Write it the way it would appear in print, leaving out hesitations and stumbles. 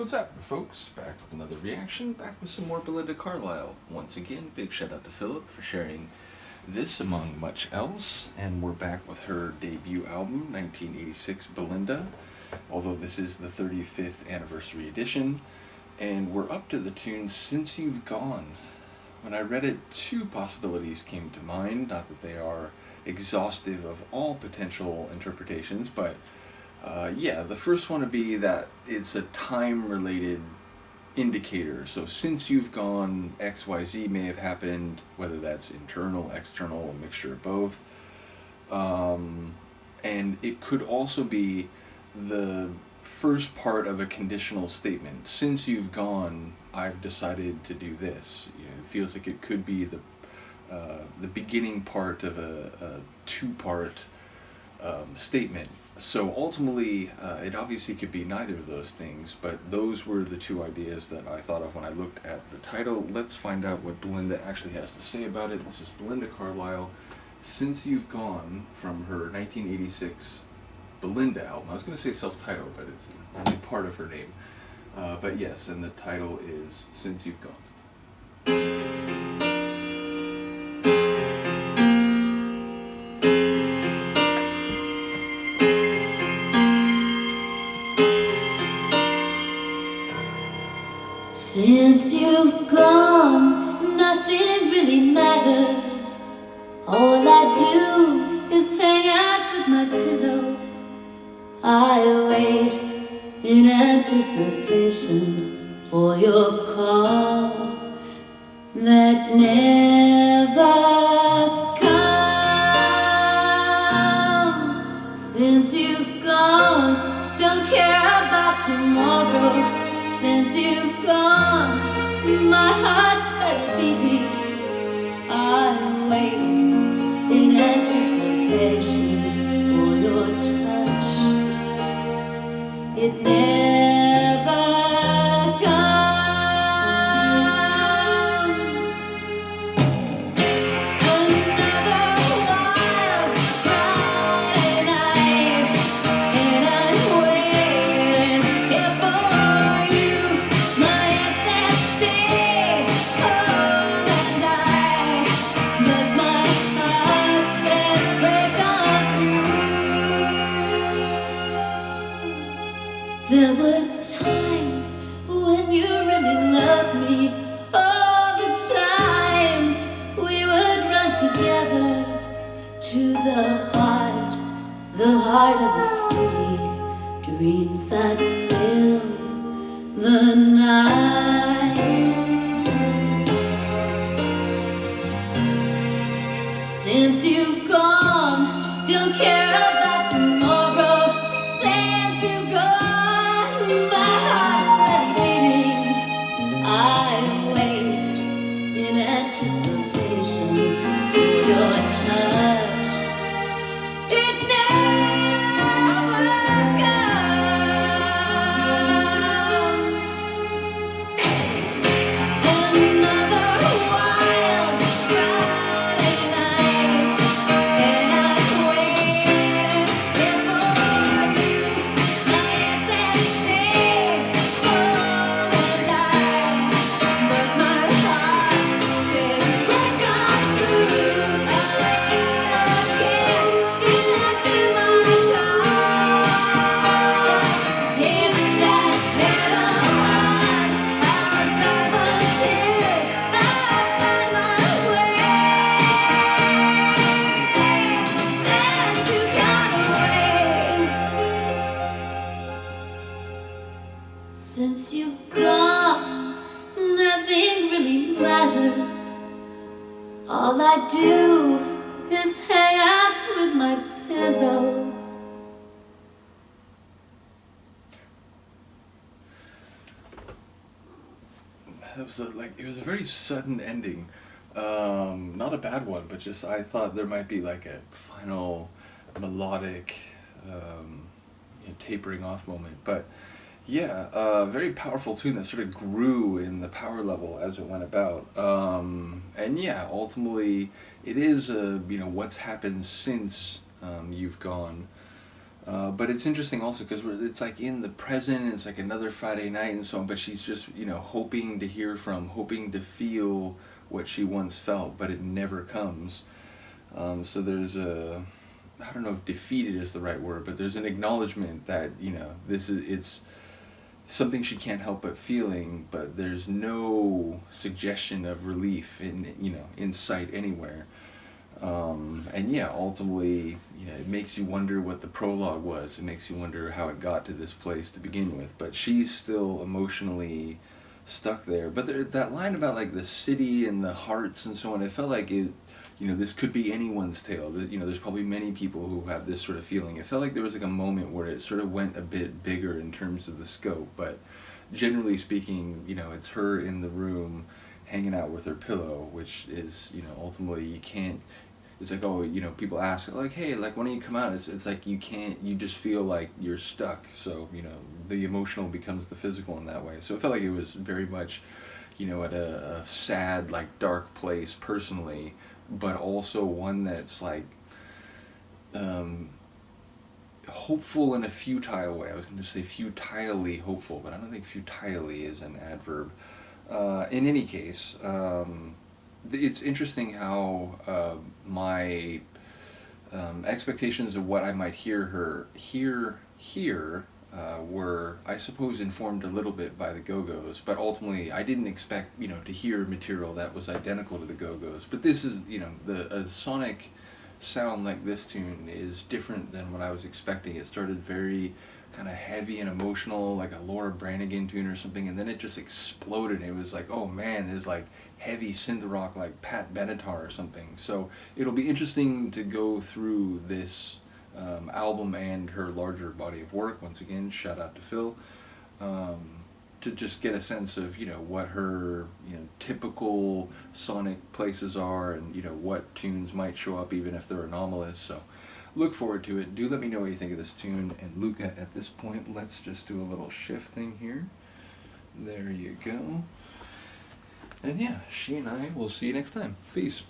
What's happening, folks? Back with another reaction, back with some more Belinda Carlisle. Once again, big shout out to Philip for sharing this among much else. And we're back with her debut album, 1986 Belinda, although this is the 35th anniversary edition. And we're up to the tune Since You've Gone. When I read it, two possibilities came to mind, not that they are exhaustive of all potential interpretations, but the first one would be that it's a time-related indicator. So since you've gone, XYZ may have happened, whether that's internal, external, a mixture of both. And it could also be the first part of a conditional statement. Since you've gone, I've decided to do this. It feels like it could be the beginning part of a two-part statement. So ultimately, it obviously could be neither of those things, but those were the two ideas that I thought of when I looked at the title. Let's find out what Belinda actually has to say about it. This is Belinda Carlisle, Since You've Gone, from her 1986 Belinda album. I was going to say self-titled, but it's only part of her name. But yes, and the title is Since You've Gone. Since you've gone, nothing really matters. All I do is hang out with my pillow. I wait in anticipation for your call that never comes. Since you've gone, don't care about tomorrow. Since you've gone, my heart's better beating. I wait in anticipation for your touch. It never comes. Another wild Friday night, and I'm waiting here for you. My intensity, hold and die, but my heart says break on through. There were times when you really loved me. All the times we would run together to the heart of the city. Dreams that filled the night. Since you've gone, don't care about tomorrow. Since you've gone, my heart's steady beating. I wait in anticipation for your touch. It never comes. Another wild Friday night, and I'm waiting here for you. My intensity, hold and die, but my heart says break on through. I get into my car. In that metal heart, I'll drive until I find my way. Since you've gone away. Since you've gone, nothing really matters. All I do is hang out with my pillow. That was it was a very sudden ending. Not a bad one, but just I thought there might be like a final melodic tapering off moment. But yeah, very powerful tune that sort of grew in the power level as it went about. And yeah, ultimately it is what's happened since you've gone. But it's interesting also because it's like in the present, and it's like another Friday night and so on, but she's just, hoping to hear hoping to feel what she once felt, but it never comes. So there's I don't know if defeated is the right word, but there's an acknowledgement that, it's something she can't help but feeling, but there's no suggestion of relief in sight anywhere. And yeah, ultimately, it makes you wonder what the prologue was. It makes you wonder how it got to this place to begin with. But she's still emotionally stuck there. But that line about like the city and the hearts and so on, it felt like this could be anyone's tale. There's probably many people who have this sort of feeling. It felt like there was like a moment where it sort of went a bit bigger in terms of the scope. But generally speaking, it's her in the room hanging out with her pillow, which is, ultimately you can't. It's like, oh, people ask, like, hey, like, why don't you come out? It's like you can't, you just feel like you're stuck. So, the emotional becomes the physical in that way. So it felt like it was very much, at a sad, like, dark place personally, but also one that's like, hopeful in a futile way. I was going to say futilely hopeful, but I don't think futilely is an adverb. In any case, it's interesting how my expectations of what I might hear here were, I suppose, informed a little bit by the Go-Go's, but ultimately I didn't expect, to hear material that was identical to the Go-Go's. But this is, a sonic sound like this tune is different than what I was expecting. It started very kind of heavy and emotional, like a Laura Branigan tune or something, and then it just exploded. It was like, oh man, there's like heavy synth rock like Pat Benatar or something. So it'll be interesting to go through this album and her larger body of work. Once again, shout out to Phil, to just get a sense of what her typical sonic places are, and what tunes might show up even if they're anomalous. So look forward to it. Do let me know what you think of this tune. And Luca, at this point, let's just do a little shift thing here. There you go. And yeah, she and I will see you next time. Peace.